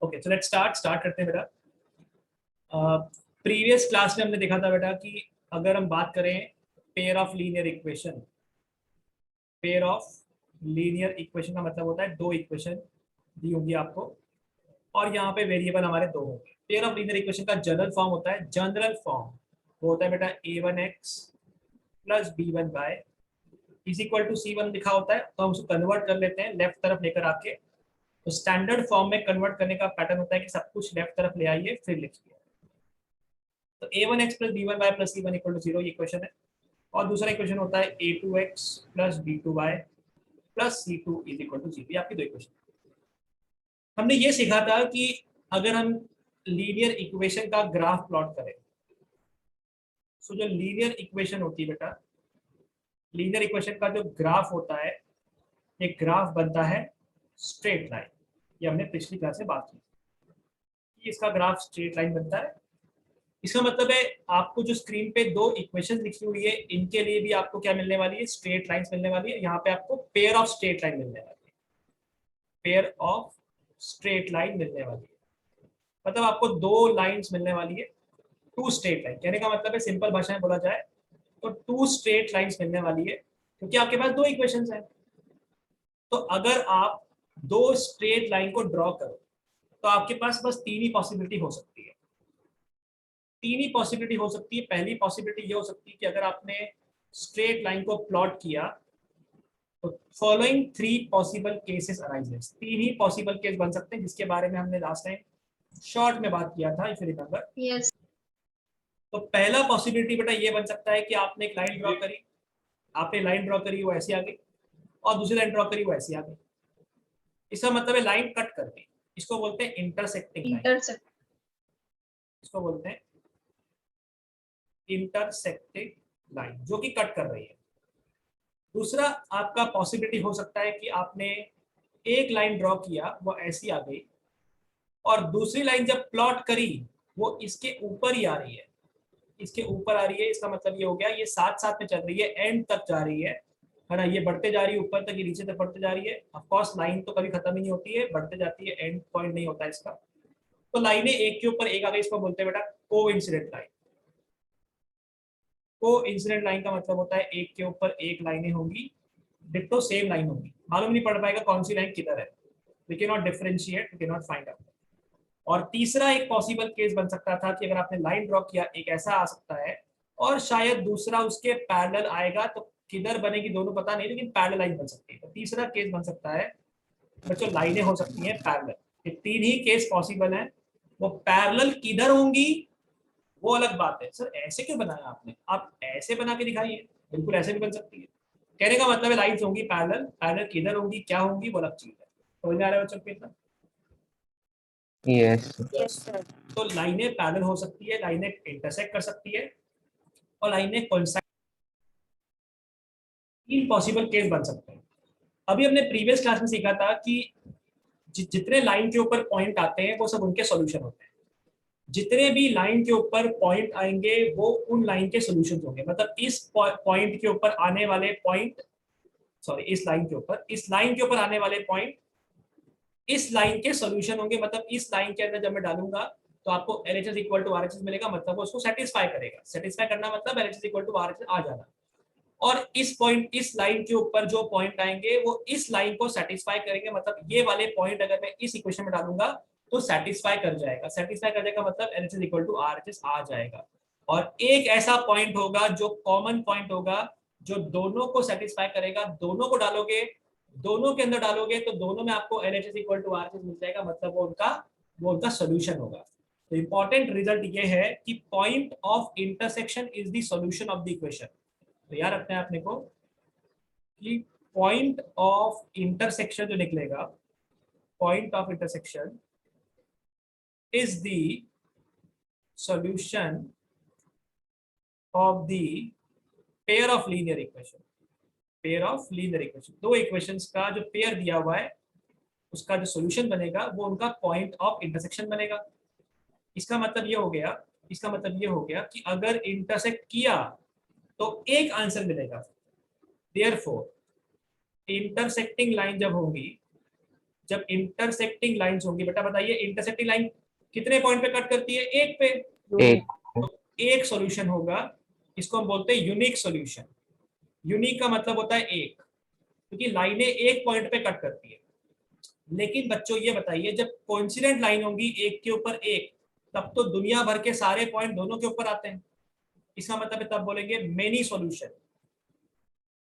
Okay, so let's start करते हैं बेटा। प्रीवियस क्लास में हमने देखा था बेटा कि अगर हम बात करें pair of linear equation, pair of linear equation का मतलब होता है दो इक्वेशन दी होंगी आपको और यहाँ पे वेरिएबल हमारे दो होंगे। पेयर ऑफ लीनियर इक्वेशन का जनरल फॉर्म होता है, जनरल फॉर्म वो होता है बेटा a1x plus b1y is equal to c1 लिखा होता है, तो हम उसको कन्वर्ट कर लेते हैं लेफ्ट तरफ लेकर आके। तो स्टैंडर्ड फॉर्म में कन्वर्ट करने का पैटर्न होता है कि सब कुछ लेफ्ट तरफ ले आइए फिर लिखिए। तो a1x plus b1y plus c1 equal to 0 ये इक्वेशन है। और दूसरा इक्वेशन होता है a2x plus b2y plus c2 is equal to 0। ये आपकी दो इक्वेशन। हमने ये सीखा था कि अगर हम लीनियर इक्वेशन का ग्राफ प्लॉट करें, सो जो लीनियर इक्वेशन होती है बेटा, लीनियर इक्वेशन का जो ग्राफ होता है, एक ग्राफ बनता है स्ट्रेट लाइन। ये हमने पिछली क्लास में बात की कि इसका ग्राफ स्ट्रेट लाइन बनता है। इसका मतलब है आपको जो स्क्रीन पे दो इक्वेशन लिखी हुई है इनके लिए भी आपको क्या मिलने वाली है, स्ट्रेट लाइंस मिलने वाली है। यहाँ पे आपको पेयर ऑफ स्ट्रेट लाइन मिलने वाली है, पेयर ऑफ स्ट्रेट लाइन मिलने वाली है। मतलब आपको दो लाइंस मिलने वाली है, टू स्ट्रेट लाइन। कहने का मतलब है सिंपल भाषा में बोला जाए तो टू स्ट्रेट लाइंस मिलने वाली है, क्योंकि आपके पास दो इक्वेशंस हैं। तो अगर आप दो स्ट्रेट लाइन को ड्रॉ करो तो आपके पास बस तीन ही पॉसिबिलिटी हो सकती है। तीन ही पॉसिबिलिटी हो सकती है। पहली पॉसिबिलिटी ये हो सकती है कि अगर आपने स्ट्रेट लाइन को प्लॉट किया तो following three possible cases arises, तीन ही पॉसिबल केस बन सकते हैं जिसके बारे में हमने लास्ट टाइम शॉर्ट में बात किया था, इफ यू रिमेंबर। यस तो पहला पॉसिबिलिटी बेटा ये बन सकता है कि आपने एक लाइन ड्रॉ करी, आपने लाइन ड्रॉ करी वो ऐसी आ गई, और दूसरी लाइन ड्रॉ करी वो ऐसी आ गई। इसका मतलब है लाइन कट कर दी। इसको बोलते हैं इंटरसेक्टिंग लाइन, इंटरसेक्ट इसको बोलते हैं इंटरसेक्टिंग लाइन जो कि कट कर रही है। दूसरा आपका पॉसिबिलिटी हो सकता है कि आपने एक लाइन ड्रॉ किया वो ऐसी आ गई, और दूसरी लाइन जब प्लॉट करी वो इसके ऊपर ही आ रही है, इसके ऊपर आ रही है। इसका मतलब ये हो गया ये साथ साथ में चल रही है, एंड तक जा रही है ना। ये बढ़ते जा रही है ऊपर तक, ये नीचे तक बढ़ते जा रही है। ऑफ कोर्स लाइन तो कभी खत्म ही नहीं होती है, बढ़ते जाती है, एंड पॉइंट नहीं होता इसका। तो लाइनें एक के ऊपर एक आ गई, इसको बोलते हैं बेटा को इंसिडेंट लाइन। को इंसिडेंट लाइन का मतलब होता है एक के ऊपर एक लाइनें होंगी, डिट्टो सेम लाइन होगी, मालूम नहीं पड़ पाएगा कौन सी लाइन किधर है। We can not differentiate, we can not find out. और तीसरा एक पॉसिबल केस बन सकता था कि अगर आपने लाइन ड्रॉ किया एक ऐसा आ सकता है, और शायद दूसरा उसके पैरेलल आएगा, तो किधर बनेगी दोनों पता नहीं, लेकिन पैरेलल लाइन बन सकती है। तो तीसरा केस बन सकता है बच्चों लाइनें हो सकती हैं पैरेलल। ये तीन ही केस पॉसिबल हैं। वो पैरेलल किधर होंगी वो अलग बात है। सर ऐसे क्यों बनाया आपने, आप ऐसे बना के दिखाइए, बिल्कुल ऐसे भी बन सकती है। कहने का मतलब है लाइन्स होंगी पैरेलल, पैरेलल किधर होंगी क्या होंगी वो अलग चीज है। समझ में आ रहा है बच्चों को इतना? यस यस सर तो लाइनें पैरेलल हो सकती है, लाइनें इंटरसेक्ट कर सकती है, और लाइनें कोइंसाइड। तीन पॉसिबल केस बन सकते हैं। अभी हमने प्रीवियस क्लास में सीखा था कि जितने लाइन के ऊपर पॉइंट आते हैं वो सब उनके सॉल्यूशन होते हैं। जितने भी लाइन के ऊपर पॉइंट आएंगे वो उन लाइन के सॉल्यूशन होंगे। मतलब इस पॉइंट के ऊपर आने वाले पॉइंट, सॉरी इस लाइन के ऊपर, इस लाइन के ऊपर आने वाले पॉइंट इस लाइन के सॉल्यूशन होंगे। मतलब इस लाइन के अंदर जब मैं डालूंगा तो आपको LHS इक्वल टू RHS मिलेगा, मतलब वो उसको सेटिस्फाई करेगा। सेटिस्फाई करना मतलब LHS इक्वल टू RHS आ जाना। और इस पॉइंट, इस लाइन के ऊपर जो पॉइंट आएंगे वो इस लाइन को सेटिस्फाई करेंगे। मतलब ये वाले पॉइंट अगर मैं इस इक्वेशन में डालूंगा तो सेटिस्फाई कर जाएगा। सेटिस्फाई कर जाएगा मतलब LHS इक्वल टू RHS आ जाएगा। और एक ऐसा पॉइंट होगा जो कॉमन पॉइंट होगा जो दोनों को सेटिस्फाई करेगा। दोनों को डालोगे, दोनों के अंदर डालोगे तो दोनों में आपको LHS इक्वल टू RHS मिल जाएगा, मतलब वो उनका सोल्यूशन होगा। तो इंपॉर्टेंट रिजल्ट ये है कि point of intersection is the solution of the equation. तो याद रखते हैं अपने को कि पॉइंट ऑफ इंटरसेक्शन जो निकलेगा, point of intersection is the solution of the pair of linear equation. Pair of linear equation, दो इक्वेशंस का जो पेयर दिया हुआ है उसका जो सॉल्यूशन बनेगा वो उनका पॉइंट ऑफ इंटरसेक्शन बनेगा। इसका मतलब ये हो गया, इसका मतलब ये हो गया कि अगर इंटरसेक्ट किया तो एक आंसर मिलेगा। देयरफॉर इंटरसेक्टिंग लाइन जब होंगी जब इंटरसेक्टिंग लाइंस होंगी, बेटा बताइए इंटरसेक्टिंग लाइन कितने पॉइंट पे कट करती है? एक पे। एक। तो एक सॉल्यूशन होगा, इसको हम बोलते हैं यूनिक सॉल्यूशन। यूनिक का मतलब होता है एक, क्योंकि लाइनें एक पॉइंट पे कट करती है। लेकिन बच्चों ये बताइए, जब कोइंसिडेंट लाइन होगी एक के ऊपर एक, तब तो दुनिया भर के सारे पॉइंट दोनों के ऊपर आते हैं। इसका मतलब है तब बोलेंगे मेनी सॉल्यूशन।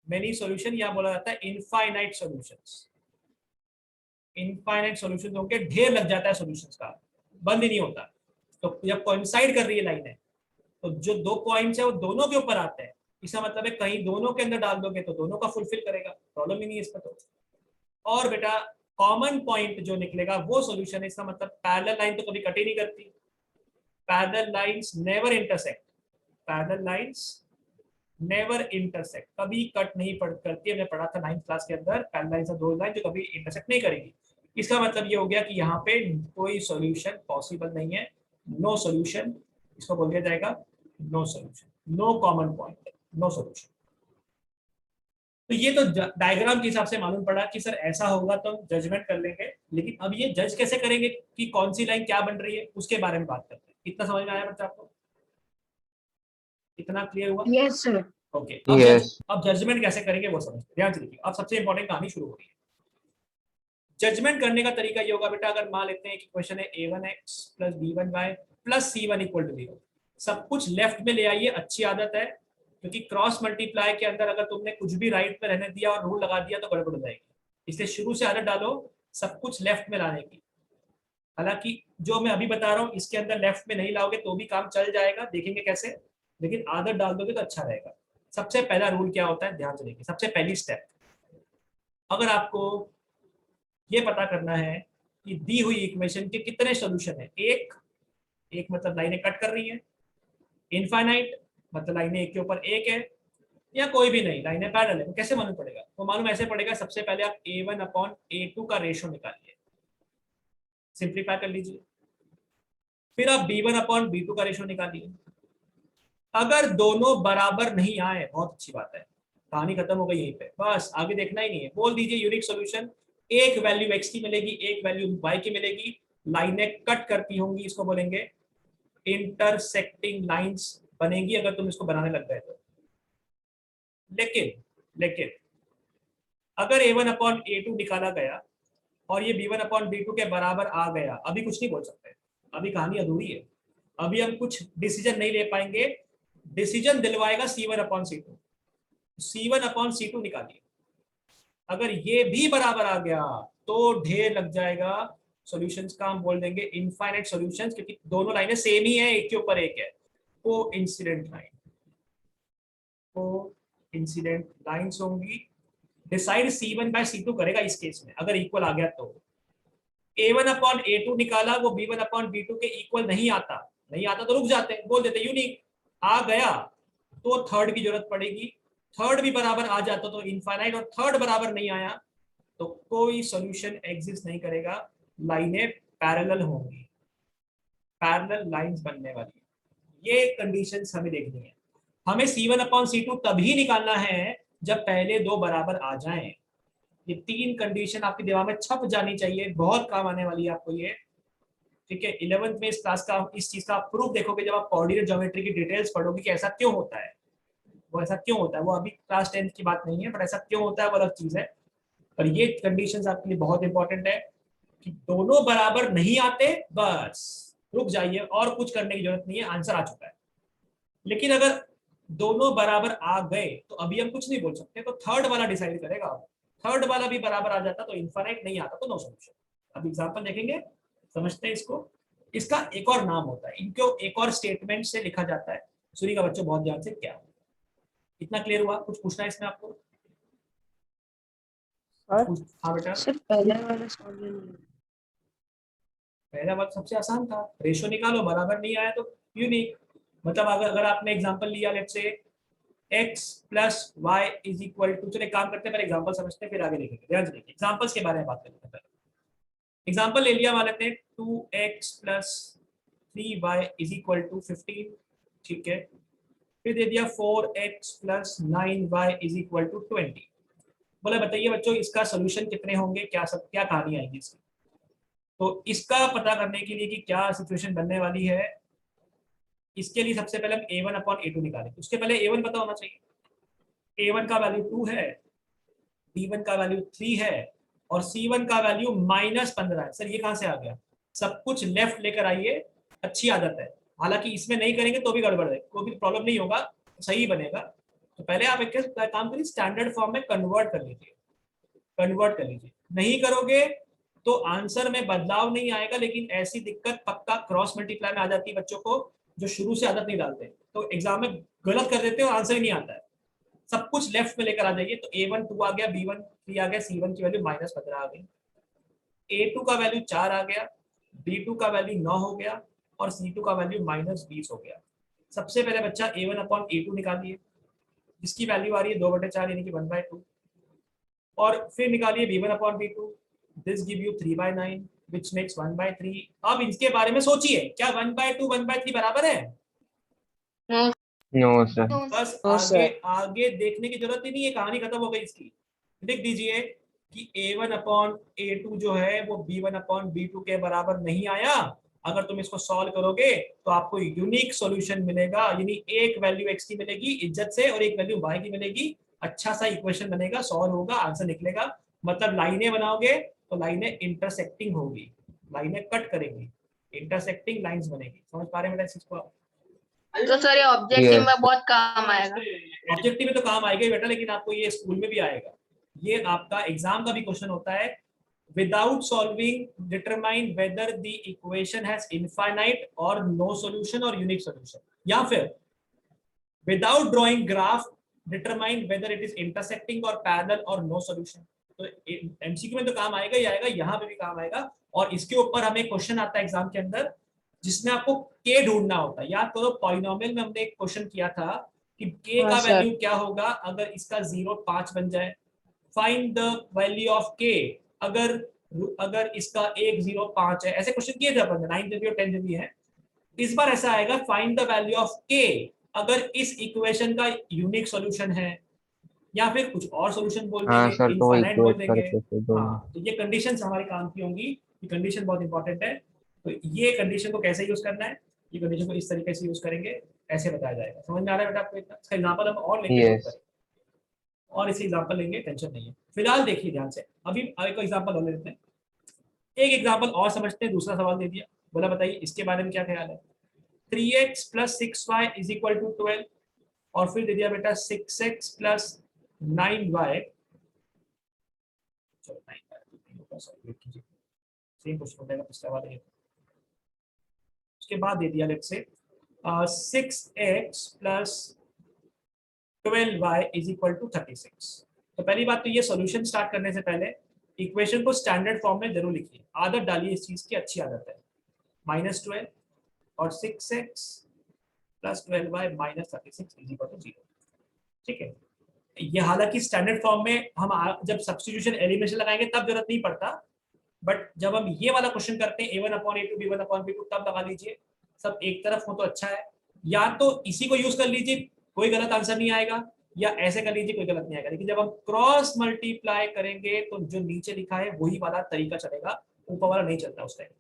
मेनी सॉल्यूशन या बोला जाता है इनफाइनाइट सॉल्यूशंस। इनफाइनाइट सॉल्यूशंस होंगे, ढेर लग जाता है सॉल्यूशंस का, बंद ही नहीं होता। तो जब कोइंसाइड कर रही है लाइन है, तो जो दो पॉइंट्स है वो दोनों के ऊपर आते हैं। इसका मतलब है कहीं दोनों के अंदर डाल दोगे तो दोनों का फुलफिल करेगा, प्रॉब्लम ही नहीं है इसमें तो। और बेटा कॉमन पॉइंट जो निकलेगा वो सॉल्यूशन है। इसका मतलब पैरेलल लाइन तो कभी कट ही नहीं करती, parallel lines never intersect, parallel lines never intersect, कभी कट नहीं करती। हमने पढ़ा था 9th क्लास के अंदर, पैरेलल लाइन दो लाइन जो कभी इंटरसेक्ट नहीं करेगी। इसका मतलब ये हो गया कि यहाँ पे कोई सॉल्यूशन पॉसिबल नहीं है, नो सॉल्यूशन। इसको बोल दिया जाएगा no solution, no common point, no solution. तो ये तो डायग्राम के हिसाब से मालूम पड़ा कि सर ऐसा होगा तो हम जजमेंट कर लेंगे। लेकिन अब ये जज कैसे करेंगे कि कौन सी लाइन क्या बन रही है, उसके बारे में बात करते हैं। इतना समझ में आया बच्चा आपको? इतना क्लियर हुआ? Yes sir. Okay, yes. अब जजमेंट कैसे करेंगे वो समझते, ध्यान से देखिए। अब सबसे इंपॉर्टेंट कहानी शुरू हो रही है। जजमेंट करने का तरीका ये होगा बेटा, अगर मान लेते हैं कि क्वेश्चन है a1x plus b1y plus c1 equal to 0, सब कुछ लेफ्ट में ले आइए, अच्छी आदत है। क्योंकि क्रॉस मल्टीप्लाई के अंदर अगर तुमने कुछ भी राइट में रहने दिया और रूल लगा दिया तो गड़बड़ हो जाएगी। इसलिए शुरू से आदत डालो सब कुछ लेफ्ट में लाने की। हालांकि जो मैं अभी बता रहा हूँ इसके अंदर लेफ्ट में नहीं लाओगे तो भी काम चल जाएगा, देखेंगे कैसे, लेकिन आदत डाल दोगे तो अच्छा रहेगा। सबसे पहला रूल क्या होता है, ध्यान से देखिए। सबसे पहली स्टेप, अगर आपको ये पता करना है कि दी हुई इक्वेशन के कितने सॉल्यूशन है, एक एक मतलब लाइनें कट कर रही है, इनफाइनाइट मतलब लाइनें एक के ऊपर एक है, या कोई भी नहीं लाइनें पैरेलल है, तो कैसे मालूम पड़ेगा? तो मालूम ऐसे पड़ेगा, सबसे पहले आप a1/a2 का रेशो निकालिए, सिंप्लीफाई कर लीजिए। फिर आप b1/b2 का रेशो निकालिए। अगर दोनों बराबर नहीं आए, बहुत अच्छी बात है, कहानी खत्म हो गई यहीं पे, बस आगे देखना ही नहीं है। बोल दीजिए यूनिक सॉल्यूशन, एक वैल्यू x की मिलेगी, एक वैल्यू y की मिलेगी, लाइनें कट करती होंगी, इसको बोलेंगे इंटरसेक्टिंग लाइंस बनेगी अगर तुम इसको बनाने लग गए तो। लेकिन लेकिन अगर a1/a2 निकाला गया और ये b1/b2 के बराबर आ गया, अभी कुछ नहीं बोल सकते, अभी कहानी अधूरी है, अभी हम कुछ डिसीजन नहीं ले पाएंगे। डिसीजन दिलवाएगा c1/c2, c1/c2 निकालिए। अगर ये भी बराबर आ गया तो ढेर लग जाएगा सॉल्यूशंस का, हम बोल देंगे इनफाइनाइट सॉल्यूशंस, क्योंकि दोनों लाइनें सेम ही है, एक के ऊपर एक है। को इंसिडेंट लाइन, को इंसिडेंट लाइंस होंगी। डिसाइड c1/c2 करेगा इस केस में, अगर इक्वल आ गया तो। a1/a2 निकाला, वो b1/b2 के इक्वल नहीं आता, नहीं आता तो रुक जाते हैं, बोल देते यूनिक। आ गया तो थर्ड की जरूरत पड़ेगी, थर्ड भी बराबर आ जाता तो इनफाइनाइट, और थर्ड बराबर नहीं आया तो कोई सॉल्यूशन एग्जिस्ट नहीं करेगा, लाइनें पैरेलल होंगी, पैरेलल लाइंस बनने वाली। ये कंडीशंस हमें देखनी है। हमें c1/c2 तभी निकालना है जब पहले दो बराबर आ जाएं। ये तीन कंडीशन आपके दिमाग में छप जानी चाहिए, बहुत काम आने वाली है आपको ये, ठीक है। 11th में इस क्लास का इस चीज का प्रूफ देखोगे जब आप कोऑर्डिनेट ज्योमेट्री की डिटेल्स पढ़ोगे कि ऐसा क्यों होता है, वो ऐसा क्यों होता है। वो अभी क्लास 10th की बात नहीं है, बट ऐसा क्यों होता है वो अलग चीज है। पर ये कंडीशंस आपके लिए बहुत इंपॉर्टेंट है कि दोनों बराबर नहीं आते, बस रुक जाइए, और कुछ करने की जरूरत नहीं है, आंसर आ चुका है। लेकिन अगर दोनों बराबर आ गए तो अभी हम कुछ नहीं बोल सकते, तो थर्ड वाला डिसाइड करेगा। थर्ड वाला भी बराबर आ जाता तो इनफाइनाइट, नहीं आता तो नो सॉल्यूशन। अब एग्जांपल देखेंगे, समझते हैं इसको। इसका एक और नाम होता है, इनको एक और स्टेटमेंट से लिखा जाता है। सुनिएगा बच्चों बहुत ध्यान से, क्या इतना क्लियर हुआ? कुछ पूछना है इसमें आपको? हाँ बेटा। सर पहले वाला सॉल्व नहीं। पहला बात सबसे आसान था, रेशो निकालो, बराबर नहीं आया तो यूनिक। मतलब अगर आपने एग्जांपल लिया let's say x plus y is equal to, चलिए काम करते हैं, पहले एग्जांपल समझते हैं फिर आगे देखेंगे। ध्यान से देखिए, एग्जांपल्स के बारे में बात करते हैं। पहले एग्जांपल ले लिया, मान लेते हैं 2x plus 3y is equal to 15, ठीक है। फिर दे दिया 4x plus 9y is equal to 20। बोला बताइए बच्चों इसका सोल्यूशन कितने होंगे, क्या कहानी आएगी इसकी। तो इसका पता करने के लिए कि क्या सिचुएशन बनने वाली है, इसके लिए सबसे पहले हम a1/a2 निकालेंगे। उसके पहले a1 पता होना चाहिए। a1 का वैल्यू 2 है, b1 का वैल्यू 3 है और c1 का वैल्यू -15 है। सर ये कहां से आ गया? सब कुछ लेफ्ट लेकर आइए, अच्छी आदत है। हालांकि इसमें नहीं करेंगे तो भी गड़बड़ है, कोई भी प्रॉब्लम नहीं होगा, सही बनेगा। तो पहले आप एक काम करिए, स्टैंडर्ड फॉर्म में कन्वर्ट कर लीजिए, कन्वर्ट कर लीजिए। नहीं करोगे तो आंसर में बदलाव नहीं आएगा, लेकिन ऐसी दिक्कत पक्का क्रॉस मल्टीप्लाई में आ जाती है बच्चों को जो शुरू से आदत नहीं डालते, तो एग्जाम में गलत कर देते हो, आंसर ही नहीं आता है। सब कुछ लेफ्ट में लेकर आ जाइए। तो a1 2 आ गया, b1 3 आ गया, c1 की वैल्यू -15 आ गई, a2 का वैल्यू 4 आ गया, b2 का वैल्यू 9 हो गया और c2 का वैल्यू -20 हो गया। सबसे पहले बच्चा a1/a2 निकालिए, जिसकी वैल्यू आ रही है 2/4 यानी कि 1/2, और फिर निकालिए b1/b2, this give you 3/9 which makes 1/3। अब इसके बारे में सोचिए, क्या 1/2 1/3 बराबर है? No sir. बस No, आगे sir. आगे देखने की जरूरत ही नहीं है, कहानी खत्म हो गई इसकी। लिख दीजिए कि a1/a2 जो है वो b1/b2 के बराबर नहीं आया। अगर तुम इसको सॉल्व करोगे तो आपको यूनिक सॉल्यूशन मिलेगा, यानी एक वैल्यू x की मिलेगी इज्जत से और एक वैल्यू y की मिलेगी। अच्छा सा इक्वेशन बनेगा, सॉल्व होगा, आंसर निकलेगा। मतलब लाइनें बनाओगे तो लाइनें इंटरसेक्टिंग होगी, लाइनें कट करेंगी, इंटरसेक्टिंग लाइंस बनेगी। समझ पा रहे हैं बेटा इस चीज को? तो सर ये ऑब्जेक्टिव Yes. में बहुत काम आएगा। ऑब्जेक्टिव में तो काम आएगा ही बेटा, लेकिन आपको ये स्कूल में भी आएगा। ये आपका एग्जाम का भी क्वेश्चन होता है। Without solving determine whether the equation has infinite और नो सॉल्यूशन और यूनिक सॉल्यूशन, या फिर without drawing graph determine whether it is intersecting और पैरेलल और नो सॉल्यूशन। तो एमसीक्यू में तो काम आएगा ही आएगा, यहाँ पे भी काम आएगा। और इसके ऊपर हमें क्वेश्चन आता है एग्जाम के अंदर जिसमें आपको के ढूंढना होता है। याद करो पॉलिनोमियल में हमने एक क्वेश्चन किया था कि के हाँ, का सर। वैल्यू क्या होगा अगर इसका 0 5 बन जाए। फाइंड द वैल्यू ऑफ के अगर अगर इसका 1 0 5 है। ऐसे क्वेश्चन किए थे अपन 9 जब और 10 जब है। इस बार ऐसा आएगा फाइंड द वैल्यू ऑफ के अगर इस इक्वेशन का यूनिक सॉल्यूशन है, या फिर कुछ और सॉल्यूशन बोल हाँ देंगे, सर, तो इनफाइनाइट बोल इक्वेट देंगे। करके फिर दो। हाँ, तो ये कंडीशंस हमारे काम की होंगी। ये कंडीशन बहुत इंपॉर्टेंट है। तो ये कंडीशन को कैसे यूज करना है, ये कंडीशन को इस तरीके से यूज करेंगे, ऐसे बताया जाएगा। समझ में आ रहा है बेटा आपको? इसका एग्जांपल हम और लेंगे Yes. और इसे एग्जांपल लेंगे, टेंशन नहीं है। फिलहाल देखिए ध्यान से, अभी एक एग्जांपल और लेते हैं। एक एग्जांपल और समझते हैं। दूसरा सवाल दे दिया, बोला बताइए इसके बारे में क्या ख्याल है। 3x + 6y = 12 और फिर दे दिया बेटा 6x + 9y। चलो 9y सेम क्वेश्चन हो जाएगा पिछला वाले। उसके बाद दे दिया लेट्स से 6x + 12y = 36। तो पहली बात तो ये सॉल्यूशन स्टार्ट करने से पहले इक्वेशन को स्टैंडर्ड फॉर्म में जरूर लिखिए। आदत डालिए, इस चीज की अच्छी आदत है। -12 और 6x + 12y - 36 = 0। ठीक है, ये हालांकि स्टैंडर्ड फॉर्म में हम जब सब्स्टिट्यूशन एलिमिनेशन लगाएंगे तब जरूरत नहीं पड़ता, बट जब हम ये वाला क्वेश्चन करते हैं a1/a2 b1/b2 तब लगा लीजिए। सब एक तरफ हो तो अच्छा है। या तो इसी को यूज कर लीजिए, कोई गलत आंसर नहीं आएगा, या ऐसे कर लीजिए, कोई गलत नहीं आएगा। लेकिन जब हम क्रॉस मल्टीप्लाई करेंगे तो जो नीचे लिखा है वही वाला तरीका चलेगा, ऊपर वाला नहीं चलता उस टाइम।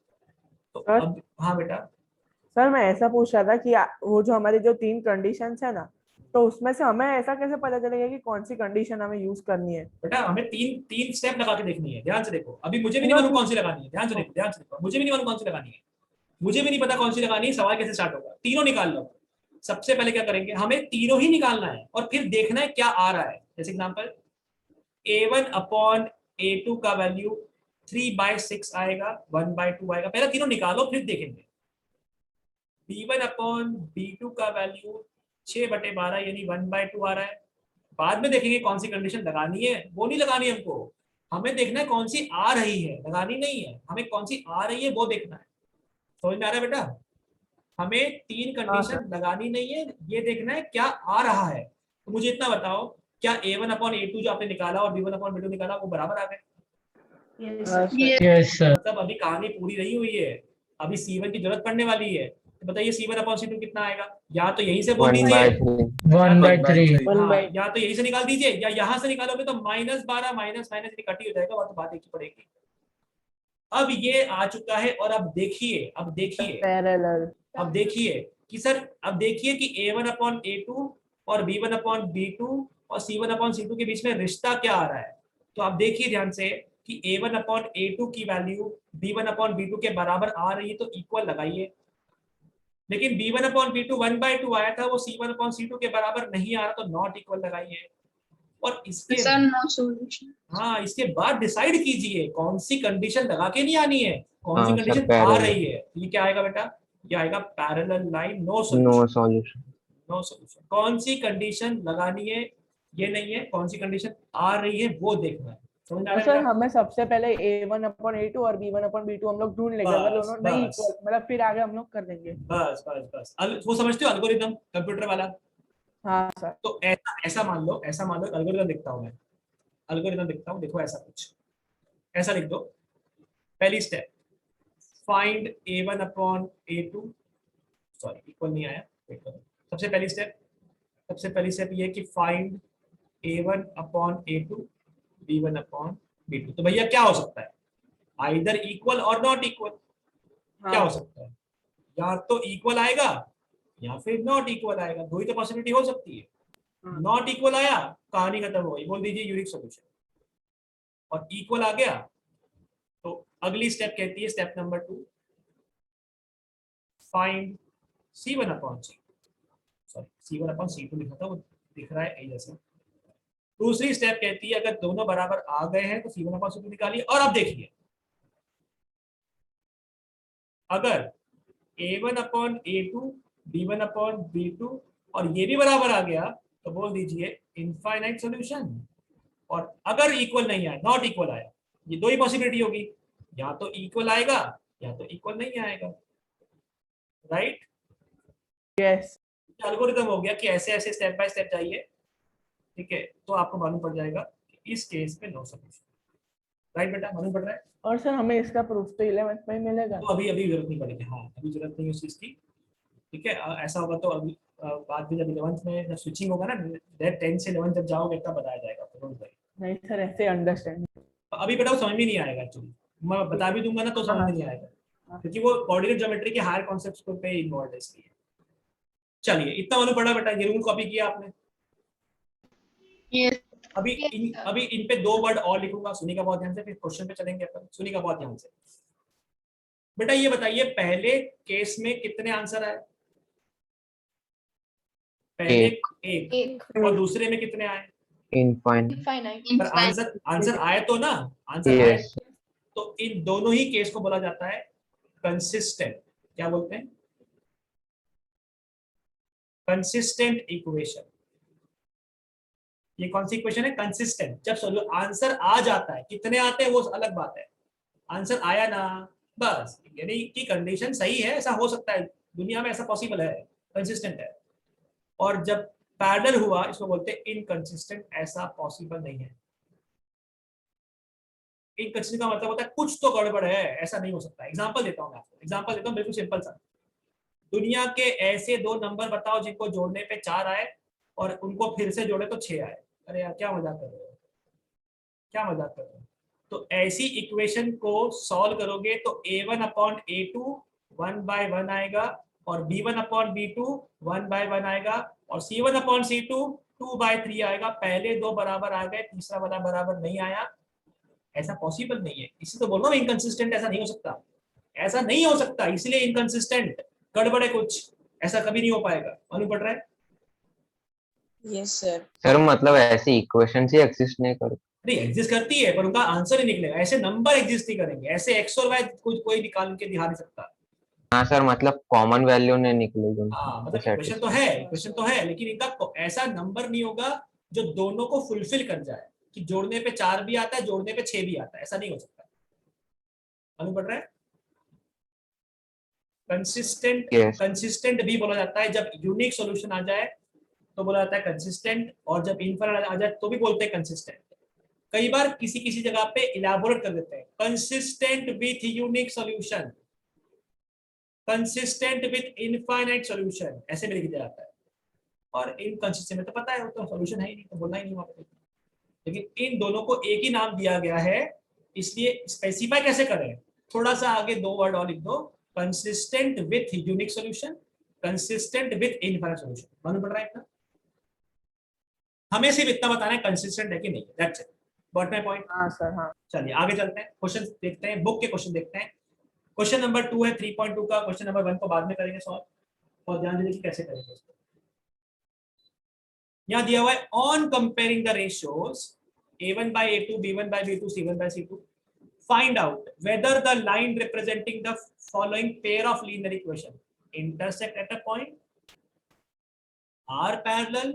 तो सर? अब हाँ बेटा, सर मैं ऐसा पूछ रहा था कि वो जो हमारी जो 3 कंडीशंस है ना, तो उसमें से हमें ऐसा कैसे पता चलेगा कि कौन सी कंडीशन हमें यूज करनी है? बेटा हमें तीन तीन स्टेप लगा के देखनी है। ध्यान से देखो, अभी मुझे भी नहीं पूरा मालूम कौन सी लगानी है। ध्यान से देखो, ध्यान से देखो, मुझे भी नहीं मालूम कौन सी लगानी है। मुझे भी नहीं पता कौन सी लगानी है। सवाल कैसे स्टार्ट होगा, तीनों निकाल लो। सबसे पहले क्या करेंगे, हमें तीनों ही निकालना है और फिर देखना है क्या आ रहा है। जैसे एग्जांपल a1/a2 का वैल्यू 3/6 आएगा, 1/2 आएगा। पहले तीनों निकालो फिर देखेंगे। b1/b2 का वैल्यू 6/12 यानी 1/2 आ रहा है। बाद में देखेंगे कौन सी कंडीशन लगानी है, वो नहीं लगानी है हमको। हमें देखना है कौन सी आ रही है, लगानी नहीं है। हमें कौन सी आ रही है वो देखना है। समझ में आ रहा है बेटा? हमें तीन हाँ, कंडीशन लगानी नहीं है, ये देखना है क्या आ रहा है। तो मुझे इतना बताओ, क्या a1/a2 जो आपने निकाला और b1/b2 निकाला वो बराबर आ गए? हाँ, सर। ये Yes, sir. मतलब अभी कहानी पूरी नहीं हुई है, अभी c1 की जरूरत पड़ने वाली है। तो बताइए C1/C2 कितना आएगा? या तो यहीं से बोल 1/3 दीजिए, 1/3 हाँ, या तो यहीं से निकाल दीजिए, या यहाँ से निकालोगे तो -12 माइनस माइनस कट ही हो जाएगा, वो तो बात एक ही पड़ेगी। अब ये आ चुका है, और अब देखिए पैरेलल। अब देखिए कि सर, अब देखिए कि A1/A2 और B1/B2 और C1/C2 के बीच में रिश्ता क्या आ रहा है। तो आप देखिए ध्यान से कि A1/A2 की वैल्यू B1/B2 के बराबर आ रही है, तो इक्वल लगाइए। लेकिन B1/B2 1/2 आया था, वो C1/C2 के बराबर नहीं आ रहा, तो नॉट इक्वल लगाइए। और इसके सर नो सॉल्यूशन। हाँ, इसके बाद डिसाइड कीजिए कौन सी कंडीशन लगा के नहीं आनी है, कौन सी हाँ, सर, कंडीशन आ parallel। रही है। ये क्या आएगा बेटा? ये आएगा parallel line, no no solution. Solution. No solution. कौन सी कंडीशन लगानी है ये नहीं है, कौन सी कंडीशन आ रही है वो देखना है। समझ में आ तो रहा सर है बेटा? हमें सबसे पहले A1/A2 और B1/B2 हम लोग ढूंढ लेंगे, अगर बस, दोनों नहीं बस। इक्वल, मतलब फिर आगे हम लोग कर देंगे। बस बस बस, वो समझते हो एल्गोरिथम कंप्यूटर वाला? हाँ सर। तो ऐसा मान लो एल्गोरिथम लिखता हूँ मैं, एल्गोरिथम लिखता हूँ। देखो ऐसा कुछ, ऐसा लिख दो। पहली step, find A1/A2, sorry equal नहीं आया, वेट करो। सबसे पहली स्टेप ये कि फाइंड A1/A2 B1/B2। तो भैया क्या हो सकता है? आइदर इक्वल और नॉट इक्वल। क्या हो सकता है? या तो इक्वल आएगा या फिर नॉट इक्वल आएगा, दो ही तो पॉसिबिलिटी हो सकती है। हाँ। नॉट इक्वल आया, कहानी खत्म हो गई, बोल दीजिए यूनिक सॉल्यूशन। और इक्वल आ गया, तो अगली स्टेप कहती है, step number 2, find C1/C2। Sorry, C1/C2 लिखा था, वो दिख रहा है जैसे। दूसरी स्टेप कहती है अगर दोनों बराबर आ गए हैं तो C1/C2 निकालिए। और अब देखिए, अगर A1/A2 B1/B2 और ये भी बराबर आ गया, तो बोल दीजिए इनफाइनाइट सॉल्यूशन। और अगर इक्वल नहीं आया, नॉट इक्वल आया, ये दो ही पॉसिबिलिटी होगी, या तो इक्वल आएगा या तो इक्वल नहीं आएगा। राइट? यस। एल्गोरिथम हो गया कि ऐसे ऐसे स्टेप बाय स्टेप जाइए, ठीक है, तो आपको मालूम पड़ जाएगा कि इस केस में नो सॉल्यूशन। राइट बेटा, मालूम पड़ रहा है? और सर हमें इसका प्रूफ तो 11th में ही मिलेगा। तो अभी जरूरत नहीं पड़ेगी, हाँ अभी जरूरत नहीं है उस चीज की, ठीक है। ऐसा होगा तो अभी बाद में जब 11th में जब स्विचिंग होगा ना, डेट 10 से 11 जब जाओगे तब बताया जाएगा आपको, डोंट वरी। नहीं सर, ऐसे अंडरस्टैंड। अभी बेटा वो समझ में नहीं आएगा एक्चुअली, मैं बता भी दूंगा ना तो समझ में नहीं आएगा, क्योंकि वो कोऑर्डिनेट ज्योमेट्री के हायर कॉन्सेप्ट्स पे इन्वॉल्व है इसलिए। चलिए, इतना मालूम पड़ा बेटा, ये रूल कॉपी किया आपने। ये अभी इन पे 2 वर्ड और लिखूंगा, सुनिएगा बहुत ध्यान से, फिर क्वेश्चन पे चलेंगे अपन, सुनिएगा बहुत ध्यान से। बेटा ये बताइए, पहले केस में कितने आंसर आए? पहले एक, और दूसरे में कितने आए? इनफाइनाइट। पर आंसर आए तो ना, आंसर आए। यस। तो इन दोनों ही केस को बोला जाता है कंसिस्टेंट। क्या बोलते हैं? Consistent equation. ये कौन सी इक्वेशन है? कंसिस्टेंट। जब आंसर आ जाता है, कितने आते हैं वो अलग बात है, आंसर आया ना, बस यानी कि कंडीशन सही है, ऐसा हो सकता है दुनिया में, ऐसा पॉसिबल है, कंसिस्टेंट है। और जब पैरेलल हुआ, इसको बोलते हैं इनकंसिस्टेंट, ऐसा पॉसिबल नहीं है। इनकंसिस्टेंट का मतलब होता है कुछ तो गड़बड़ है, ऐसा नहीं हो सकता। एग्जांपल देता हूं मैं आपको, एग्जांपल देता हूं बिल्कुल सिंपल सा। दुनिया के ऐसे 2 नंबर बताओ जिनको जोड़ने पे 4 आए और उनको फिर से जोड़े तो 6 आए। अरे यार, क्या मजाक कर रहे हो, क्या मजाक कर रहे हो? तो ऐसी इक्वेशन को सॉल्व करोगे तो A1/A2 1/1 आएगा, और B1/B2 1/1 आएगा, और C1/C2 2/3 आएगा। पहले 2 बराबर आ गए, तीसरा वाला बराबर नहीं आया, ऐसा पॉसिबल नहीं है। इसी तो बोल रहा हूँ इनकंसिस्टेंट, ऐसा नहीं हो सकता, ऐसा नहीं हो सकता, इसलिए इनकंसिस्टेंट, गड़बड़ है कुछ, ऐसा कभी नहीं हो पाएगा। मालूम पड़ रहा है? Yes sir. सर मतलब ऐसी इक्वेशंस ही एग्जिस्ट नहीं करती। नहीं, एग्जिस्ट करती है पर उनका आंसर ही निकलेगा, ऐसे नंबर एग्जिस्ट नहीं करेंगे, ऐसे एक्स और वाई कोई निकाल के दिखा नहीं सकता। हाँ सर, मतलब कॉमन वैल्यू नहीं निकलेगी हाँ, मतलब उनसे। इक्वेशन तो है, लेकिन इनका ऐसा नंबर नहीं होगा जो दोनों को फुलफिल कर जाए, कि जोड़ने पे 4 भी आता है, जोड़ने पे 6 भी आता है, ऐसा नहीं हो सकता। मालूम पड़ रहा है? कंसिस्टेंट भी बोला जाता है जब यूनिक सॉल्यूशन आ जाए तो बोला जाता है कंसिस्टेंट, और जब इनफाइनाइट आ जाए तो भी बोलते हैं कंसिस्टेंट। कई बार किसी जगह पे इलैबोरेट कर देते हैं, consistent with unique solution. Consistent with infinite solution, ऐसे भी लिख दिया जाता है। और इनकंसिस्टेंट में तो पता है वो तो सॉल्यूशन है ही नहीं, तो बोलना ही नहीं वहां पे। लेकिन इन दोनों को एक ही नाम दिया गया है, इसलिए स्पेसिफाई कैसे करें, थोड़ा सा आगे दो वर्ड और लिख दो, consistent with unique solution, consistent with infinite solution. मालूम पड़ रहा है इतना? हमें सिर्फ इतना बताना है कंसिस्टेंट है कि नहीं, that's it. Got my point? हाँ सर हाँ। चलिए आगे चलते हैं, क्वेश्चन देखते हैं, बुक के क्वेश्चन देखते हैं। क्वेश्चन नंबर 2 है 3.2 का, क्वेश्चन नंबर 1 को बाद में करेंगे सॉल्व, और ध्यान दीजिए कि कैसे करेंगे इसको। यहाँ दिया हुआ है on comparing the ratios a1 by a2, b1 by b2, c1 by c2, find out whether the line representing the following pair of linear equation intersect at a point, are parallel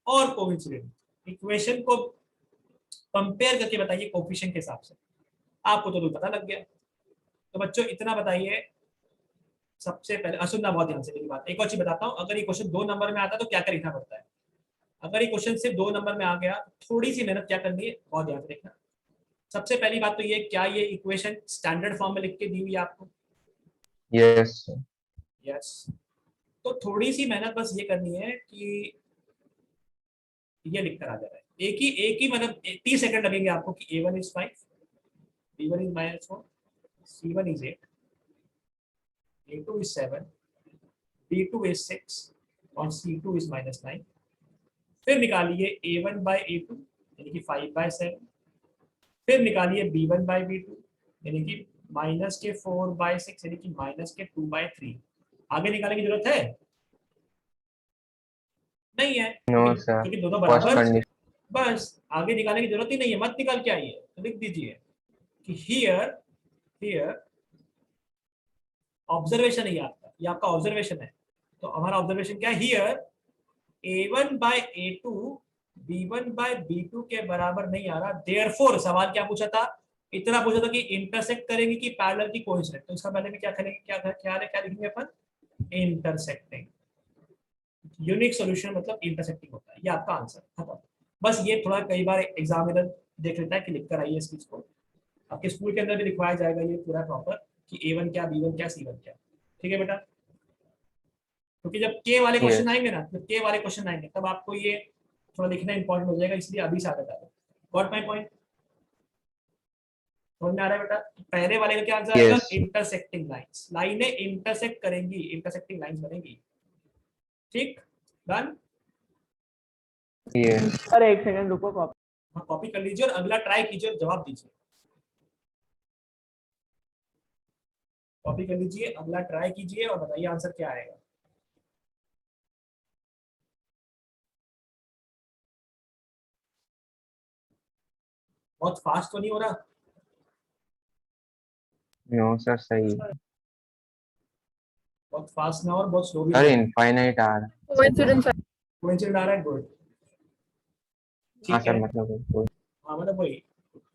or coincident। Equation को compare करके बताइए coefficient के हिसाब से। आपको तो पता लग गया, तो बच्चों इतना बताइए सबसे पहले। सुनना बहुत ध्यान से मेरी बात, एक और चीज बताता हूँ, अगर ये क्वेश्चन 2 नंबर में आता है तो क्या क्या लिखना पड़ता है। अगर ये क्वेश्चन सिर्फ 2 नंबर में आ गया, थोड़ी सी मेहनत क्या करनी है, बहुत ध्यान से देखना। सबसे पहली बात तो ये, क्या ये इक्वेशन स्टैंडर्ड फॉर्म में लिख के दी हुई है आपको? Yes yes. तो थोड़ी सी मेहनत बस ये करनी है कि ये लिख कर आ जा रहा है, एक ही मतलब 30 सेकंड लगेंगे आपको कि a1 is 5, b1 is -4, c1 is 8, a2 is 7, b2 is 6 और c2 is -9। फिर निकालिए a1 by a2 यानी कि 5 by 7, फिर निकालिए b1 by b2 यानी कि -4 by 6 यानी कि -2 by 3। आगे निकालने की जरूरत है नहीं है, नो क्योंकि सर, क्योंकि दोनों फर्स्ट बराबर। कंडीशन। बस आगे निकालने की जरूरत ही नहीं है, मत निकाल के आइए, तो लिख दीजिए कि हियर ऑब्जर्वेशन है, ये आपका ऑब्जर्वेशन है। तो हमारा ऑब्जर्वेशन क्या है, here a1 by a2 b1 by b2 के बराबर नहीं आ रहा। देयरफॉर सवाल क्या पूछा था, इतना पूछा था कि इंटरसेक्ट करेंगे कि पैरेलल की कोइंसिडेंट। तो इसका पहले में क्या करेंगे, क्या लिखेंगे अपन, इंटरसेक्टिंग। यूनिक सॉल्यूशन मतलब इंटरसेक्टिंग होता है, ये आपका आंसर खत्म। बस ये थोड़ा कई बार एग्जामिनर देख लेता है कि लिख कर आइए इस चीज को, आपके स्कूल के अंदर भी लिखवाया जाएगा ये पूरा प्रॉपर कि a1 क्या, b1 क्या, c1 क्या। ठीक है बेटा, क्योंकि जब के वाले क्वेश्चन आएंगे ना, जब के वाले क्वेश्चन आएंगे तब आपको ये थोड़ा लिखना इंपॉर्टेंट हो जाएगा, इसलिए अभी से आदत आ है। Got my point? समझ में आ रहा है बेटा? पहले वाले का क्या आंसर आएगा, इंटरसेक्टिंग लाइंस, लाइनें इंटरसेक्ट करेंगी, इंटरसेक्टिंग लाइंस बनेगी। ठीक, डन। सर एक सेकंड रुको, कॉपी कॉपी कर लीजिए और अगला ट्राई कीजिए और जवाब दीजिए। कॉपी कर लीजिए, अगला ट्राई कीजिए और बताइए आंसर क्या आएगा। बहुत फास्ट तो नहीं हो रहा? नो सर, सही बहुत फास्ट ना और बहुत स्लो भी सर, नहीं। इनफाइनाइट आ रहा है। कोइंसिडेंट आ रहा है, गुड। हाँ ठीक सर, है, मतलब हाँ मतलब वही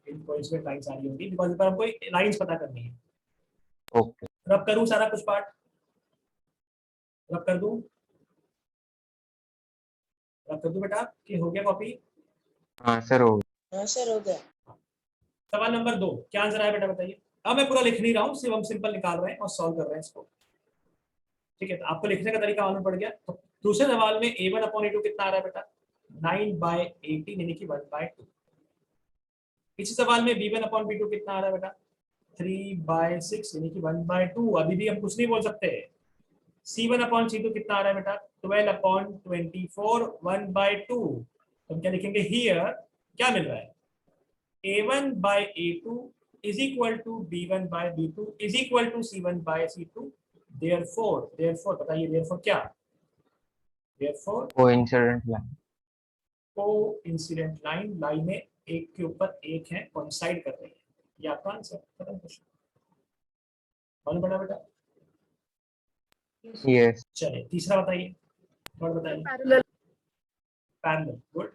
कोइंसिडेंट लाइंस आ रही होंगी, बिकॉज़ इस पर हमको लाइंस पता करनी है। ओके। रब करूं सारा कुछ पार्ट, रब कर दूं, रब कर दूं बेटा कि हो गया कॉपी? हाँ सर, हो हाँ सर हो गया। सवाल नंबर 2 क्या आंसर आया बेटा बताइए। अब मैं पूरा लिख नहीं रहा हूँ, सिर्फ हम सिंपल निकाल रहे हैं और सॉल्व कर रहे हैं इसको। ठीक है, तो आपको लिखने का तरीका मालूम पड़ गया। तो दूसरे सवाल में a1 अपॉन a2 कितना आ रहा है बेटा, 9/18 यानी कि 1/2। इसी सवाल में b1 अपॉन b2 कितना आ रहा है बेटा, 3/6 यानी कि 1/2। अभी भी हम कुछ नहीं बोल सकते। c1 अपॉन c2 कितना आ रहा है बेटा, 12/24 1/2। हम क्या लिखेंगे, हियर क्या मिल रहा है, a1 by a2 is equal to b1 by b2 is equal to c1 by c2। therefore बताइए therefore क्या, therefore coincident line. Coincident line, लाइनें एक के ऊपर एक हैं, कोइंसाइड कर रही है। ये आपका आंसर खत्म क्वेश्चन। मालूम पड़ा बेटा? यस चलिए तीसरा बताइए, और बताइए। Parallel, good.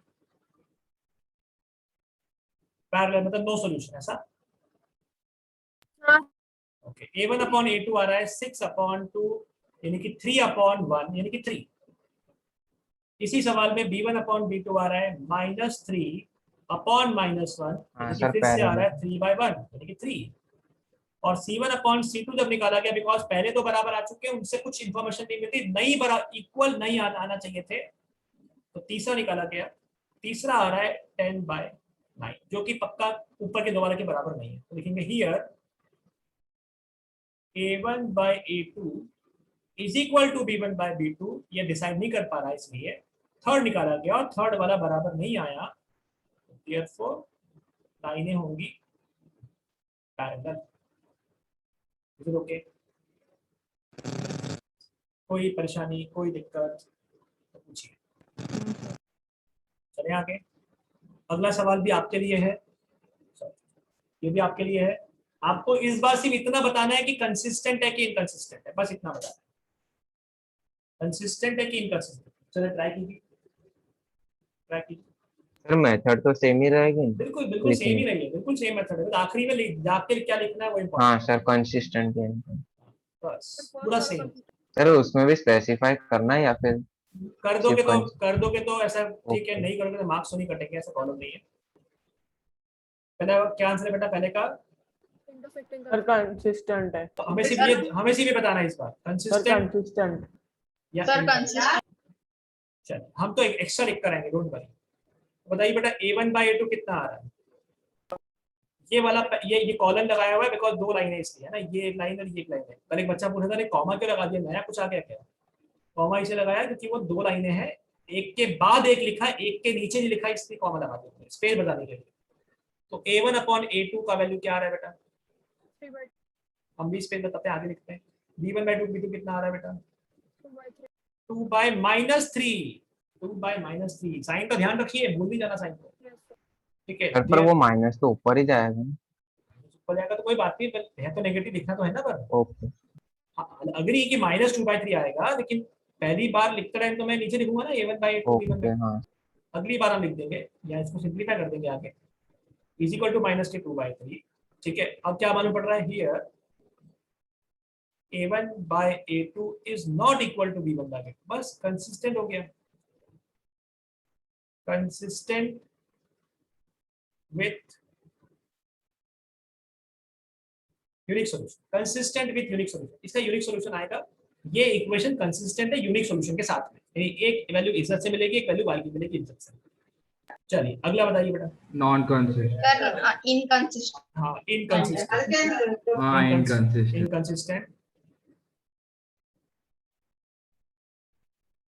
पैरेलल मतलब नो सॉल्यूशन, ऐसा? ओके, a1 अपॉन a2 आ रहा है 6/2 यानी कि 3/1 यानी कि 3। इसी सवाल में b1 अपॉन b2 आ रहा है -3/-1 हाँ यानी कि सर, फिर से आ रहा पैरेलल। है 3/1 यानी कि 3। और C1 अपॉन C2 जब निकाला गया, बिकॉज पहले तो बराबर आ चुके हैं, उनसे कुछ इंफॉर्मेशन नहीं मिलती, नहीं इक्वल नहीं आना चाहिए थे, तो तीसरा निकाला गया। तीसरा आ रहा है 10/9, जो कि पक्का ऊपर के दोबारा के बराबर नहीं है, तो लिखेंगे here A1/A2 is equal to B1/B2। ये डिसाइड नहीं कर पा रहा है, इसलिए थर्ड निकाला गया और थर्ड वाला बराबर नहीं आया, देयरफॉर लाइनें होंगी पैरेलल। Is it okay? कोई परेशानी, कोई दिक्कत तो पूछिए। चले आगे। अगला सवाल भी आपके लिए है, ये भी आपके लिए है। आपको इस बार सिर्फ इतना बताना है कि कंसिस्टेंट है कि इनकंसिस्टेंट है, बस इतना बताना है। कंसिस्टेंट है कि इनकंसिस्टेंट। चलो ट्राई कीजिए, ट्राई कीजिए। सर मेथड तो सेम ही रहेगी। बिल्कुल बिल्कुल सेम ही रही है, बिल्कुल सेम मेथड है, बस आखिरी में जाके क्या लिखना है वो इम्पोर्टेंट। हाँ सर, कंसिस्टेंट है। बस पूरा सेम। सर उसमें भी स्पेसिफाई करना है या फिर कर दोगे तो ऐसा ठीक है, ओके। नहीं करोगे तो मार्क्स तो नहीं कटेंगे, ऐसा प्रॉब्लम नहीं है। पहला क्या आंसर है बेटा पहले का? सर कंसिस्टेंट है। तो हमें सिर्फ ये बताना है इस बार, सर कंसिस्टेंट कंसिस्टेंट। या सर कंसिस्टेंट। चल हम तो एक्स्ट्रा लिख कर आएंगे, डोंट वरी। बताइए बेटा A1/A2 कितना आ रहा है? ये वाला ये कॉलम लगाया हुआ है बिकॉज दो लाइन है इसलिए, है ना, ये एक लाइन और ये एक लाइन है। कल एक बच्चा पूछा था कॉमा क्यों लगा दिया, नया कुछ आ गया क्या? कॉमा इसे लगाया क्योंकि वो दो लाइनें हैं, एक के बाद एक लिखा है, एक के नीचे नहीं लिखा है, इसलिए कॉमा लगा दिया, स्पेस बताने के लिए। तो A1/A2 का वैल्यू क्या आ रहा है बेटा? हम भी स्पेस बताते हैं, आगे लिखते हैं। B1/2 कितना आ रहा है बेटा? 2/-3। 2/-3। साइन का ध्यान रखिए, भूल नहीं जाना साइन को, ठीक है। सर पर वो माइनस तो ऊपर ही जाएगा। ऊपर जाएगा तो कोई बात नहीं, है तो नेगेटिव लिखना तो है ना। पर ओके। अग्री कि -2/3 आएगा, लेकिन पहली बार लिखते टाइम तो मैं नीचे लिखूंगा ना A1/A2 ओके B1/2। हाँ। अगली बार हम लिख देंगे या इसको सिंप्लीफाई कर देंगे आगे, इज इक्वल टू -2/3। ठीक है, अब क्या मालूम पड़ रहा है here A1/A2 is not equal to B1/A2। बस कंसिस्टेंट हो गया, consistent with unique solution, consistent with unique solution. इसका यूनिक सॉल्यूशन आएगा, ये इक्वेशन कंसिस्टेंट है यूनिक सॉल्यूशन के साथ में, यानी एक वैल्यू इज्जत से मिलेगी, एक वैल्यू वाई की मिलेगी इज्जत से। चलिए अगला बताइए बेटा। Non consistent. Sir inconsistent. हाँ इनकंसिस्टेंट, हाँ इनकंसिस्टेंट। इनकंसिस्टेंट।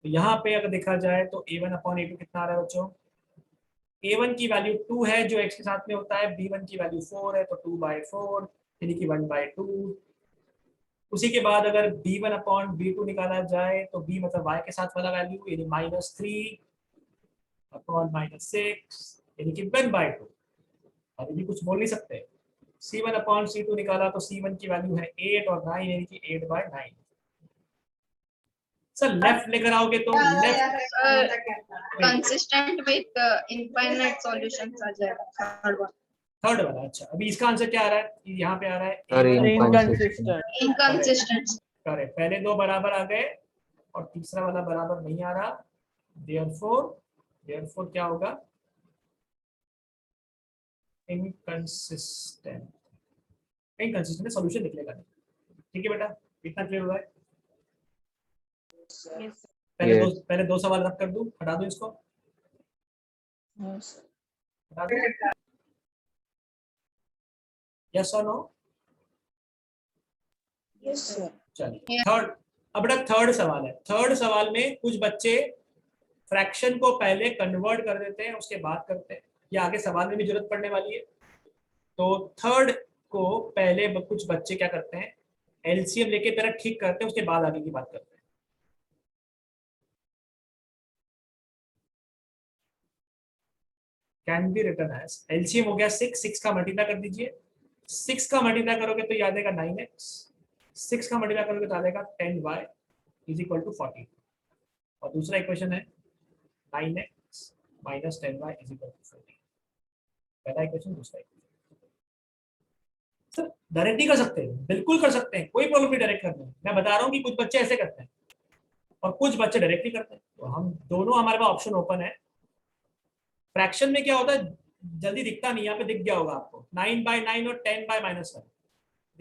तो यहाँ पे अगर देखा जाए तो A1/A2 कितना आ रहा है बच्चों? A1 की वैल्यू 2 है जो x के साथ में होता है, B1 की वैल्यू 4 है, तो 2/4 यानी कि 1/2। उसी के बाद अगर B1/B2 निकाला जाए तो B मतलब y के साथ वाला वैल्यू यानी -3/-6 यानी कि 1/2। अभी भी कुछ बोल नहीं सकते। C1/C2 निकाला तो C1 की वैल्यू है 8 और 9 यानी कि 8/9। सर लेफ्ट लेकर आओगे तो left consistent with infinite solutions आ जाएगा थर्ड वाला। अच्छा अभी इसका आंसर क्या आ रहा है? यहाँ पे आ रहा सर है इनकंसिस्टेंट। इनकंसिस्टेंट। करेक्ट, पहले दो बराबर आ गए और तीसरा वाला बराबर नहीं आ रहा, देयरफॉर क्या होगा? इनकंसिस्टेंट। इनकंसिस्टेंट सॉल्यूशन निकलेगा नहीं। ठीक है बेटा, इतना क्लियर हुआ है? पहले दो सवाल रख कर दूं, हटा दूं इसको, हटा दूं? यस और नो? Yes, sir. चलिए थर्ड। अब बेटा थर्ड सवाल है। थर्ड सवाल में कुछ बच्चे फ्रैक्शन को पहले कन्वर्ट कर देते हैं उसके बाद करते हैं, ये आगे सवाल में भी जरूरत पड़ने वाली है। तो थर्ड को पहले कुछ बच्चे क्या करते हैं, एलसीएम लेके पहले ठीक करते हैं, उसके बाद आगे की बात करते हैं। Can be written as, LCM हो गया 6 का मल्टीप्लाई कर दीजिए, 6 का मल्टीप्लाई करोगे तो याद आएगा 9x, 6 का मल्टीप्लाई करोगे तो आ जाएगा 10y इज इक्वल टू 40। और दूसरा इक्वेशन है 9x minus 10y is equal to 40। पहला इक्वेशन, दूसरा इक्वेशन। सर डायरेक्ट नहीं कर सकते? बिल्कुल कर सकते हैं, कोई प्रॉब्लम नहीं डायरेक्ट करने में। मैं बता रहा हूँ कि कुछ बच्चे ऐसे करते हैं और कुछ बच्चे डायरेक्ट नहीं करते, तो हम दोनों, हमारे पास ऑप्शन ओपन है। फ्रैक्शन में क्या होता है, जल्दी दिखता नहीं, यहाँ पे दिख गया होगा आपको 9/9 और 10/-1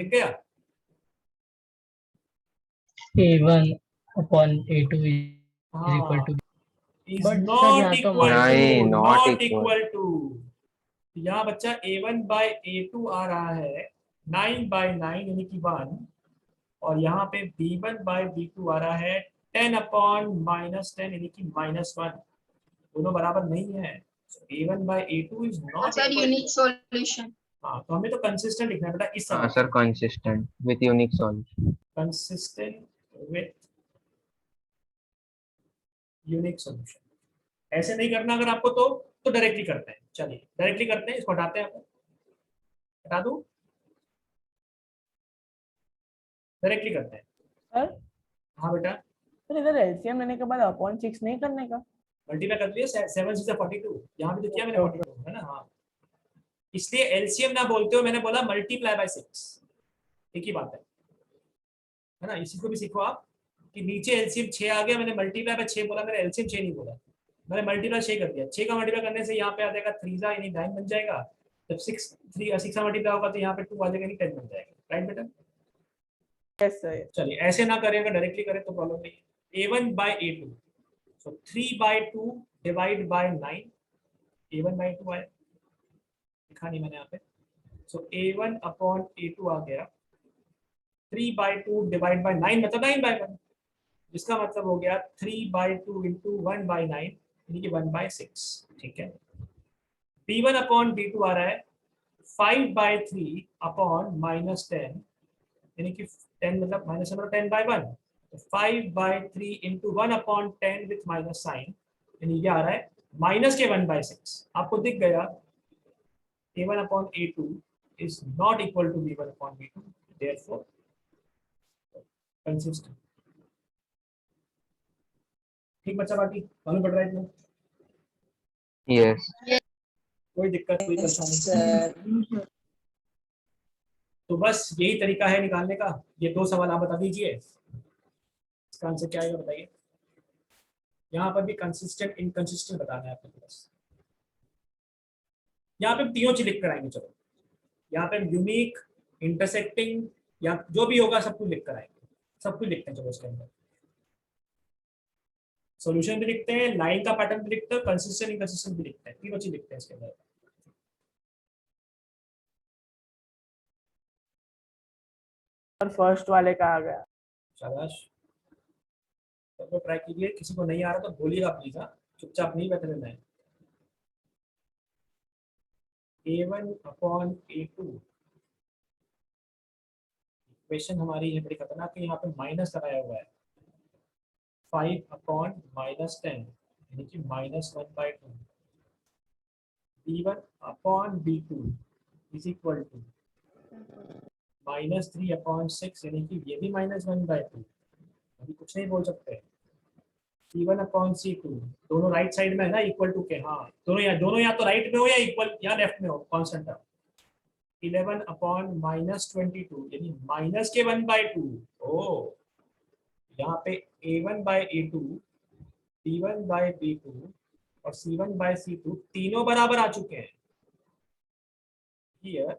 दिख गया? A1 upon A2 is equal हाँ, to is But sir, not यहाँ तो equal to, नहीं, not not equal. equal to. यहाँ बच्चा A1 by A2 आ रहा है 9 by 9 यानी कि 1, और यहाँ पे B1 by B2 आ रहा है 10 upon -10 यानी कि -1. दोनों बराबर नहीं है. So A1 by A2 is not Sir, equal unique to. solution. हाँ, तो हमें तो कंसिस्टेंट लिखना है बेटा इस हाँ सवाल sir, consistent with unique solution. Consistent with unique solution. ऐसे नहीं करना अगर आपको तो डायरेक्टली करते हैं. चलिए डायरेक्टली करते हैं, इसको हटाते हैं. आपको हटा दूं? डायरेक्टली करते हैं. सर हाँ बेटा, सर इधर एलसीएम लेने के बाद अपॉन 6 नहीं करने का? मल्टीप्लाई कर दिया. 7 6 42. यहाँ पे तो किया मैंने 42 है ना. हाँ, इसलिए एलसीएम ना बोलते हो, मैंने बोला मल्टीप्लाई बाय 6. एक ही बात है ना. इसी को भी सीखो आप कि नीचे एलसीएम 6 आ गया, मैंने मल्टीप्लाई बाय 6 बोला, मैंने एलसीएम 6 नहीं बोला. मैंने मल्टीप्लाई 6 कर दिया. 6 का मल्टीप्लाई करने से यहाँ पे आ जाएगा 3 यानी 9 बन जाएगा. जब 6 का मल्टीप्लाई होगा तो यहाँ पे 2 आ जाएगा, 10 बन जाएगा. राइट बेटा? Yes sir. चलिए ऐसे ना करें, अगर डायरेक्टली करें तो प्रॉब्लम नहीं है. A1 by A2, so 3 by 2 divide by 9. A1 by 2 आया, लिखा नहीं मैंने यहाँ पे. So A1 upon A2 आ गया. 3 by 2 divide by 9 मतलब 9 by 1, जिसका मतलब हो गया 3 by 2 into 1 by 9 यानी कि 1 by 6. ठीक है. B1 upon B2 आ रहा है 5 by 3 upon -10 यानी कि 10 मतलब माइनस मतलब 10 by 1. 5 by 3 into 1 upon 10 with minus sign यानी ये आ रहा है माइनस के 1 by 6. आपको दिख गया A1 upon A2 is not equal to B1 upon B2, therefore consistent. ठीक बच्चा, बाकी मालूम पड़ रहा है इतना? Yes. कोई दिक्कत, कोई yes, परेशानी? sir. तो बस यही तरीका है निकालने का. ये 2 सवाल आप बता दीजिए, इसका आंसर क्या आएगा बताइए. यहाँ पर भी कंसिस्टेंट इनकंसिस्टेंट बताना है आपको. बस यहाँ पे हम तीनों चीज लिख कर आएंगे. चलो यहाँ पे हम यूनिक, इंटरसेक्टिंग या जो भी होगा सब कुछ लिख कर आएंगे. सब कुछ लिखते हैं. चलो इसके अंदर सॉल्यूशन भी लिखते हैं, लाइन का पैटर्न भी लिखते हैं, कंसिस्टेंट इनकंसिस्टेंट भी लिखते हैं. तीनों चीज लिखते हैं इसके अंदर. और फर्स्ट वाले का आ गया. शाबाश, सबको ट्राई कीजिए. किसी को नहीं आ रहा तो बोलिएगा प्लीज. हाँ, चुपचाप नहीं बैठे रहना है. A1 upon A2 इक्वेशन हमारी है बड़ी खतरनाक है. यहाँ पे माइनस लगाया हुआ है. 5 upon -10 यानी कि -1/2. B1 upon B2 is equal to -3 upon 6 यानी कि ये भी -1/2. अभी कुछ नहीं बोल सकते. C1 upon C2 दोनों राइट साइड में है ना, इक्वल टू के. हाँ, दोनों या तो राइट में हो या इक्वल या लेफ्ट में हो, कांस्टेंट टर्म. 11 upon -22 यानी माइनस के 1/2. ओ, यहाँ पे A1 by A2, B1 by B2 और C1 by C2 तीनों बराबर आ चुके हैं. Here,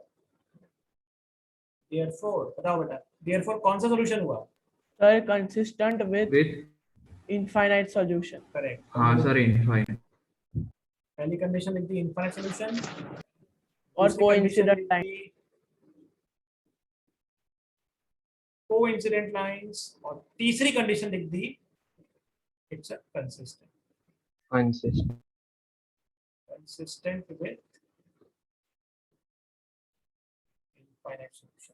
therefore बताओ बेटा, therefore कौन सा सॉल्यूशन हुआ? Sir consistent with With infinite solution. Correct. हाँ सर, infinite. पहली कंडीशन लिख दी इनफाइनाइट सॉल्यूशन, और कोइंसिडेंट लाइन. कोइंसिडेंट लाइंस, और तीसरी कंडीशन लिख दी it's a consistent. Consistent. Consistent with infinite solution.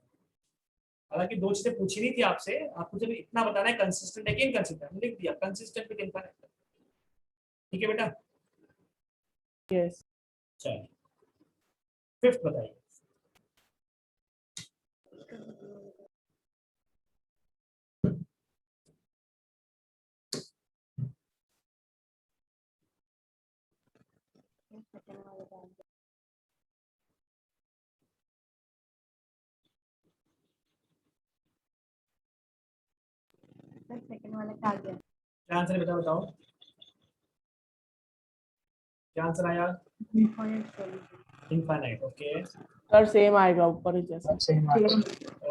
हालांकि 2 चीजें पूछी नहीं थी आपसे, आपको सिर्फ इतना बताना है कंसिस्टेंट है कि इनकंसिस्टेंट. लिख दिया कंसिस्टेंट विद इनफाइनाइट. ठीक है बेटा. यस. चलिए फिफ्थ बताइए. सेकंड वाला क्या आ गया? क्या आंसर है बेटा, बताओ क्या आंसर आया? Infinite solution. Infinite. Okay, sir same आएगा ऊपर ही जैसा। Same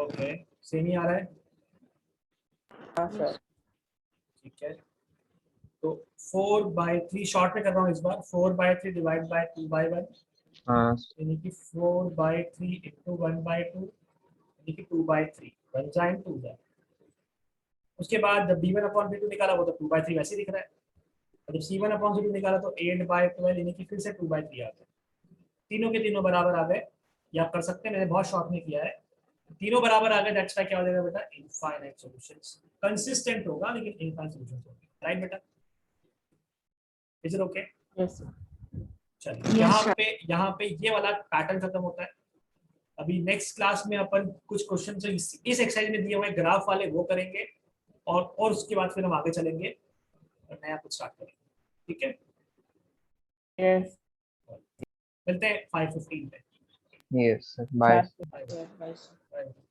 ओके सेम ही आ रहा है, हाँ सर। ठीक है। तो 4/3 शॉर्ट में कर रहा हूँ इस बार, 4/3 डिवाइड बाय 2/1, हाँ यानी कि 4/3 इंटू 1/2 यानी कि 2/3 1 जाए 2 जाए। उसके बाद जब d1/v2 निकाला वो तो 2/3 वैसे ही दिख रहा है, और जब c1/c2 निकाला तो 8/12 यानी कि फिर से 2/3 आ गया। तीनों के तीनों बराबर आ गए, ये आप कर सकते हैं, मैंने बहुत शॉर्ट में किया है। तीनों बराबर आ गए, दैट्स व्हाई क्या हो जाएगा बेटा, इनफाइनाइट सॉल्यूशंस। कंसिस्टेंट होगा लेकिन इनफाइनाइट सॉल्यूशंस होंगे, राइट बेटा? Is it okay? यस चलिए यहाँ पे ये वाला पैटर्न खत्म होता है। अभी नेक्स्ट क्लास में अपन कुछ क्वेश्चन से इस एक्सरसाइज में दिए हुए ग्राफ वाले वो करेंगे, और उसके बाद फिर हम आगे चलेंगे और नया कुछ स्टार्ट करेंगे, ठीक है? यस मिलते हैं 5:15 पे। yes sir bye sir. Bye, sir. Bye.